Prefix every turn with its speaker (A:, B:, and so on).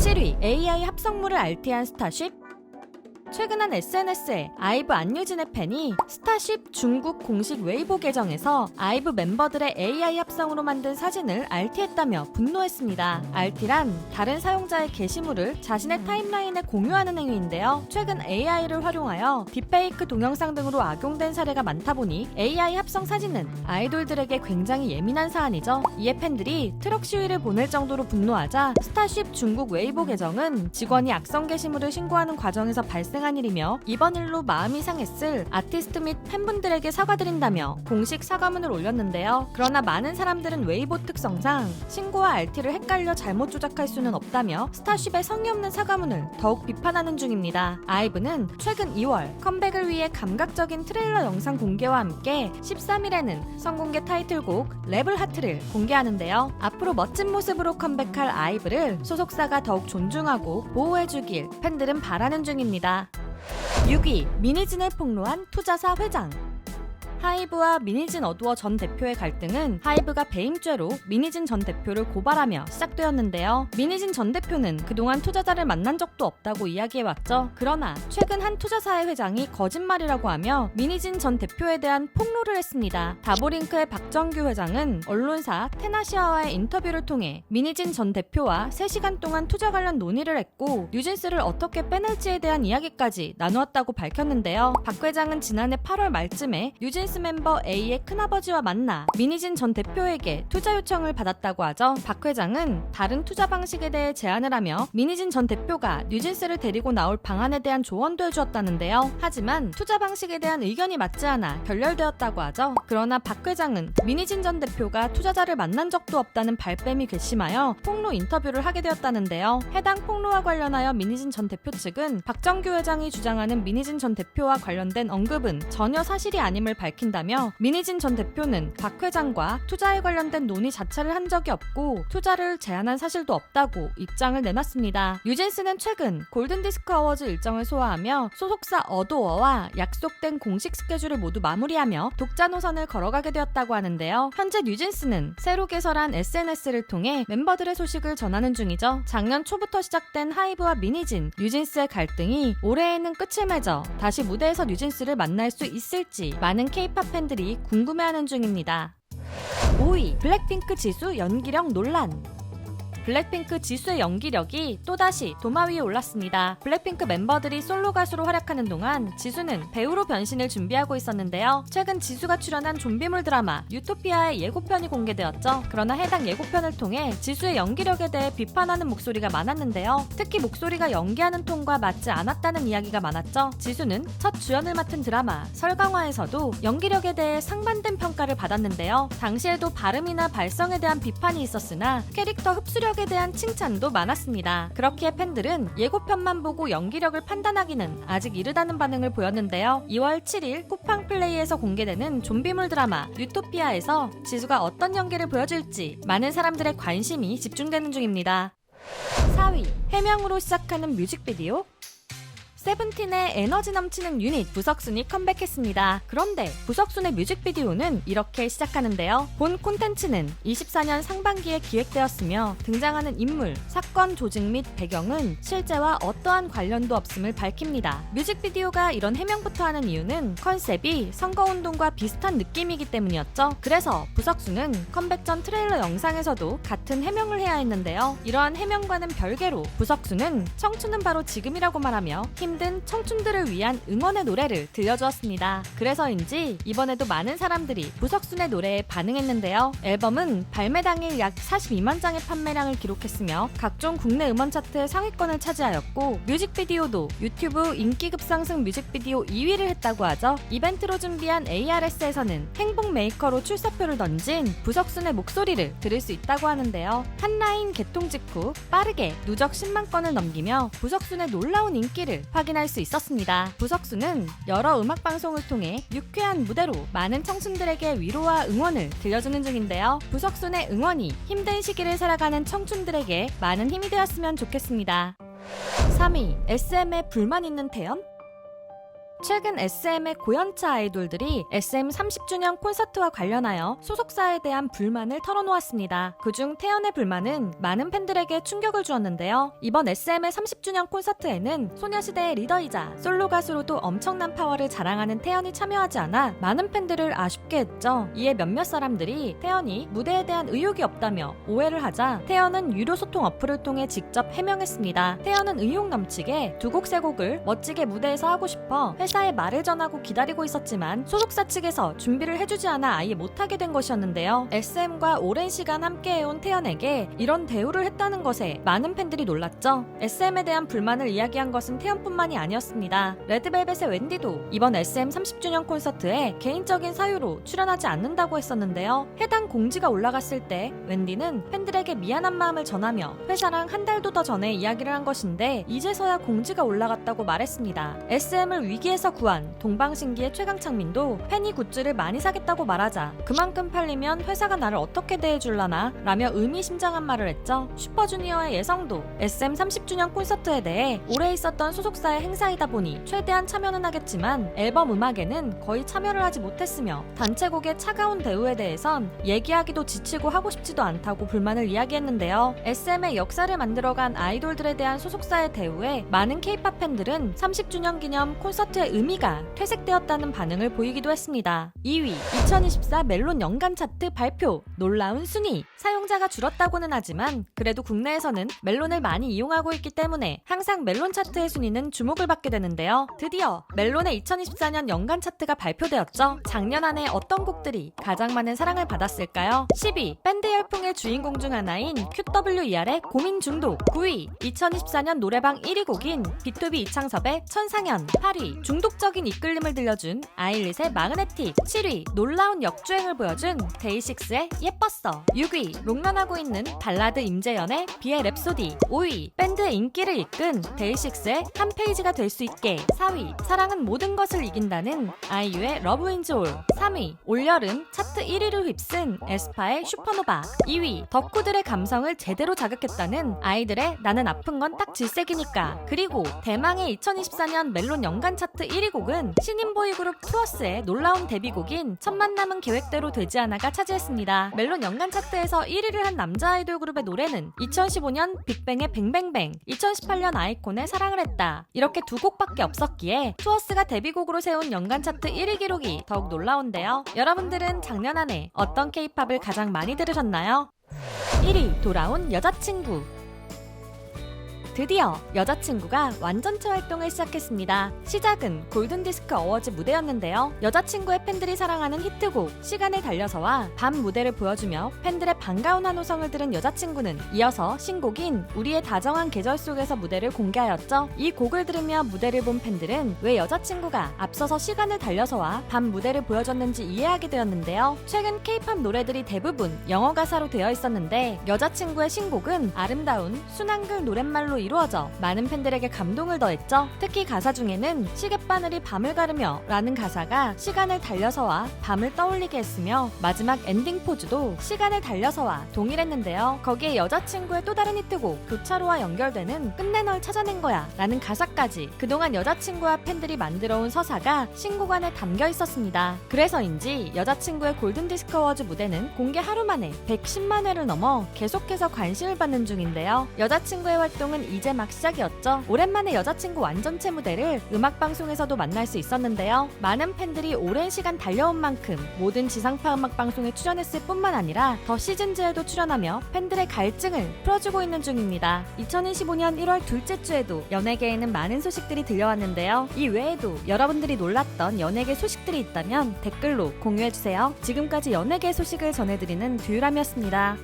A: 7위, AI 합성물을 RT한 스타쉽. 최근 한 SNS에 아이브 안유진의 팬이 스타쉽 중국 공식 웨이보 계정에서 아이브 멤버들의 AI 합성으로 만든 사진을 RT했다며 분노했습니다. RT란 다른 사용자의 게시물을 자신의 타임라인에 공유하는 행위인데요. 최근 AI를 활용하여 딥페이크 동영상 등으로 악용된 사례가 많다 보니 AI 합성 사진은 아이돌들에게 굉장히 예민한 사안이죠. 이에 팬들이 트럭 시위를 보낼 정도로 분노하자 스타쉽 중국 웨이보 계정은 직원이 악성 게시물을 신고하는 과정에서 발생한 일이며 이번 일로 마음이 상했을 아티스트 및 팬분들에게 사과드린다며 공식 사과문을 올렸는데요. 그러나 많은 사람들은 웨이보 특성상 신고와 RT를 헷갈려 잘못 조작할 수는 없다며 스타쉽의 성의 없는 사과문을 더욱 비판하는 중입니다. 아이브는 최근 2월 컴백을 위해 감각적인 트레일러 영상 공개와 함께 13일에는 선공개 타이틀곡 랩을 하트를 공개하는데요. 앞으로 멋진 모습으로 컴백할 아이브를 소속사가 더욱 존중하고 보호해주길 팬들은 바라는 중입니다. 6위, 미니진을 폭로한 투자사 회장. 하이브와 미니진 어두어 전 대표의 갈등은 하이브가 배임죄로 미니진 전 대표를 고발하며 시작되었는데요. 미니진 전 대표는 그동안 투자자를 만난 적도 없다고 이야기해왔죠. 그러나 최근 한 투자사의 회장이 거짓말이라고 하며 미니진 전 대표에 대한 폭로를 했습니다. 다보링크의 박정규 회장은 언론사 테나시아와의 인터뷰를 통해 미니진 전 대표와 3시간 동안 투자 관련 논의를 했고 뉴진스를 어떻게 빼낼지에 대한 이야기까지 나누었다고 밝혔는데요. 박 회장은 지난해 8월 말쯤에 뉴진스 멤버 A의 큰아버지와 만나 미니진 전 대표에게 투자 요청을 받았다고 하죠. 박 회장은 다른 투자 방식에 대해 제안을 하며 미니진 전 대표가 뉴진스를 데리고 나올 방안에 대한 조언도 해주었다는데요. 하지만 투자 방식에 대한 의견이 맞지 않아 결렬되었다고 하죠. 그러나 박 회장은 미니진 전 대표가 투자자를 만난 적도 없다는 발뺌이 괘씸하여 폭로 인터뷰를 하게 되었다는데요. 해당 폭로와 관련하여 미니진 전 대표 측은 박정규 회장이 주장하는 미니진 전 대표와 관련된 언급은 전혀 사실이 아님을 밝힌다며 미니진 전 대표는 박 회장과 투자에 관련된 논의 자체를 한 적이 없고 투자를 제안한 사실도 없다고 입장을 내놨습니다. 뉴진스는 최근 골든디스크 어워즈 일정을 소화하며 소속사 어도어와 약속된 공식 스케줄을 모두 마무리하며 독자 노선을 걸어가게 되었다고 하는데요. 현재 뉴진스는 새로 개설한 SNS를 통해 멤버들의 소식을 전하는 중이죠. 작년 초부터 시작된 하이브와 미니진, 뉴진스의 갈등이 올해에는 끝을 맺어 다시 무대에서 뉴진스를 만날 수 있을지 많은 K-팝 팬들이 궁금해하는 중입니다. 5위, 블랙핑크 지수 연기력 논란. 블랙핑크 지수의 연기력이 또다시 도마 위에 올랐습니다. 블랙핑크 멤버들이 솔로 가수로 활약하는 동안 지수는 배우로 변신을 준비하고 있었는데요. 최근 지수가 출연한 좀비물 드라마 유토피아의 예고편이 공개되었죠. 그러나 해당 예고편을 통해 지수의 연기력에 대해 비판하는 목소리가 많았는데요. 특히 목소리가 연기하는 톤과 맞지 않았다는 이야기가 많았죠. 지수는 첫 주연을 맡은 드라마 설강화에서도 연기력에 대해 상반된 평가를 받았는데요. 당시에도 발음이나 발성에 대한 비판이 있었으나 캐릭터 흡수력 에 대한 칭찬도 많았습니다. 그렇기에 팬들은 예고편만 보고 연기력을 판단하기는 아직 이르다는 반응을 보였는데요. 2월 7일 쿠팡 플레이에서 공개되는 좀비물 드라마 유토피아에서 지수가 어떤 연기를 보여줄지 많은 사람들의 관심이 집중되는 중입니다. 4위, 해명으로 시작하는 뮤직비디오. 세븐틴의 에너지 넘치는 유닛 부석순이 컴백했습니다. 그런데 부석순의 뮤직비디오는 이렇게 시작하는데요. 본 콘텐츠는 24년 상반기에 기획되었으며 등장하는 인물, 사건 조직 및 배경은 실제와 어떠한 관련도 없음을 밝힙니다. 뮤직비디오가 이런 해명부터 하는 이유는 컨셉이 선거운동과 비슷한 느낌이기 때문이었죠. 그래서 부석순은 컴백 전 트레일러 영상에서도 같은 해명을 해야 했는데요. 이러한 해명과는 별개로 부석순은 청춘은 바로 지금이라고 말하며 힘든 청춘들을 위한 응원의 노래를 들려주었습니다. 그래서인지 이번에도 많은 사람들이 부석순의 노래에 반응했는데요. 앨범은 발매 당일 약 42만 장의 판매량을 기록했으며 각종 국내 음원 차트의 상위권을 차지하였고 뮤직비디오도 유튜브 인기 급상승 뮤직비디오 2위를 했다고 하죠. 이벤트로 준비한 ARS에서는 행복 메이커로 출사표를 던진 부석순의 목소리를 들을 수 있다고 하는데요. 한 라인 개통 직후 빠르게 누적 10만 건을 넘기며 부석순의 놀라운 인기를 확인할 수 있었습니다. 부석순은 여러 음악 방송을 통해 유쾌한 무대로 많은 청춘들에게 위로와 응원을 들려주는 중인데요. 부석순의 응원이 힘든 시기를 살아가는 청춘들에게 많은 힘이 되었으면 좋겠습니다. 3위, SM에 불만 있는 태연? 최근 SM의 고연차 아이돌들이 SM 30주년 콘서트와 관련하여 소속사에 대한 불만을 털어놓았습니다. 그중 태연의 불만은 많은 팬들에게 충격을 주었는데요. 이번 SM의 30주년 콘서트에는 소녀시대의 리더이자 솔로 가수로도 엄청난 파워를 자랑하는 태연이 참여하지 않아 많은 팬들을 아쉽게 했죠. 이에 몇몇 사람들이 태연이 무대에 대한 의욕이 없다며 오해를 하자 태연은 유료 소통 어플을 통해 직접 해명했습니다. 태연은 의욕 넘치게 두 곡 세 곡을 멋지게 무대에서 하고 싶어 회사에 말을 전하고 기다리고 있었지만 소속사 측에서 준비를 해주지 않아 아예 못하게 된 것이었는데요. SM과 오랜 시간 함께해온 태연에게 이런 대우를 했다는 것에 많은 팬들이 놀랐죠. SM에 대한 불만을 이야기한 것은 태연뿐만이 아니었습니다. 레드벨벳의 웬디도 이번 SM 30주년 콘서트에 개인적인 사유로 출연하지 않는다고 했었는데요. 해당 공지가 올라갔을 때 웬디는 팬들에게 미안한 마음을 전하며 회사랑 한 달도 더 전에 이야기를 한 것인데 이제서야 공지가 올라갔다고 말했습니다. SM을 위기에서 구한 동방신기의 최강창민도 팬이 굿즈를 많이 사겠다고 말하자 그만큼 팔리면 회사가 나를 어떻게 대해줄라나 라며 의미심장한 말을 했죠. 슈퍼주니어의 예성도 SM 30주년 콘서트에 대해 오래 있었던 소속사의 행사이다 보니 최대한 참여는 하겠지만 앨범 음악에는 거의 참여를 하지 못했으며 단체곡의 차가운 대우에 대해선 얘기하기도 지치고 하고 싶지도 않다고 불만을 이야기했는데요. SM의 역사를 만들어간 아이돌들에 대한 소속사의 대우에 많은 K-POP 팬들은 30주년 기념 콘서트의 의미가 퇴색되었다는 반응을 보이기도 했습니다. 2위 2024 멜론 연간 차트 발표 놀라운 순위. 사용자가 줄었다고는 하지만 그래도 국내에서는 멜론을 많이 이용하고 있기 때문에 항상 멜론 차트의 순위는 주목을 받게 되는데요. 드디어 멜론의 2024년 연간 차트가 발표되었죠. 작년 한 해 어떤 곡들이 가장 많은 사랑을 받았을까요? 10위 밴드 열풍의 주인공 중 하나인 QWER의 고민 중독. 9위 2024년 노래방 1위 곡인 B2B 이창섭의 천상현. 8위 중독적인 이끌림을 들려준 아일릿의 마그네틱. 7위 놀라운 역주행을 보여준 데이식스의 예뻤어. 6위 롱런하고 있는 발라드 임재현의 비의 랩소디. 5위 밴드의 인기를 이끈 데이식스의 한 페이지가 될 수 있게. 4위 사랑은 모든 것을 이긴다는 아이유의 러브 인 올. 3위 올여름 차트 1위를 휩쓴 에스파의 슈퍼노바. 2위 덕후들의 감성을 제대로 자극했다는 아이들의 나는 아픈 건 딱 질색이니까. 그리고 대망의 2024년 멜론 연간 차트 1위 곡은 신인 보이그룹 투어스의 놀라운 데뷔곡인 첫 만남은 계획대로 되지 않아가 차지했습니다. 멜론 연간 차트에서 1위를 한 남자 아이돌 그룹의 노래는 2015년 빅뱅의 뱅뱅뱅, 2018년 아이콘의 사랑을 했다. 이렇게 두 곡밖에 없었기에 투어스가 데뷔곡으로 세운 연간 차트 1위 기록이 더욱 놀라운데요. 여러분들은 작년 한 해 어떤 K-팝을 가장 많이 들으셨나요? 1위 돌아온 여자친구. 드디어 여자친구가 완전체 활동을 시작했습니다. 시작은 골든디스크 어워즈 무대였는데요. 여자친구의 팬들이 사랑하는 히트곡 시간을 달려서와 밤 무대를 보여주며 팬들의 반가운 환호성을 들은 여자친구는 이어서 신곡인 우리의 다정한 계절 속에서 무대를 공개하였죠. 이 곡을 들으며 무대를 본 팬들은 왜 여자친구가 앞서서 시간을 달려서와 밤 무대를 보여줬는지 이해하게 되었는데요. 최근 K-팝 노래들이 대부분 영어 가사로 되어 있었는데 여자친구의 신곡은 아름다운 순한글 노랫말로 이루어져 많은 팬들에게 감동을 더했죠. 특히 가사 중에는 시계바늘이 밤을 가르며 라는 가사가 시간을 달려서와 밤을 떠올리게 했으며 마지막 엔딩 포즈도 시간을 달려서와 동일했는데요. 거기에 여자친구의 또 다른 히트곡 교차로와 연결되는 끝내 널 찾아낸 거야 라는 가사까지 그동안 여자친구와 팬들이 만들어온 서사가 신곡 안에 담겨 있었습니다. 그래서인지 여자친구의 골든디스크 어워즈 무대는 공개 하루 만에 110만 회를 넘어 계속해서 관심을 받는 중인데요. 여자친구의 활동은 이제 막 시작이었죠. 오랜만에 여자친구 완전체 무대를 음악방송에서도 만날 수 있었는데요. 많은 팬들이 오랜 시간 달려온 만큼 모든 지상파 음악방송에 출연했을 뿐만 아니라 더 시즌즈에도 출연하며 팬들의 갈증을 풀어주고 있는 중입니다. 2025년 1월 둘째 주에도 연예계에는 많은 소식들이 들려왔는데요. 이 외에도 여러분들이 놀랐던 연예계 소식들이 있다면 댓글로 공유해주세요. 지금까지 연예계 소식을 전해드리는 듀유람이었습니다.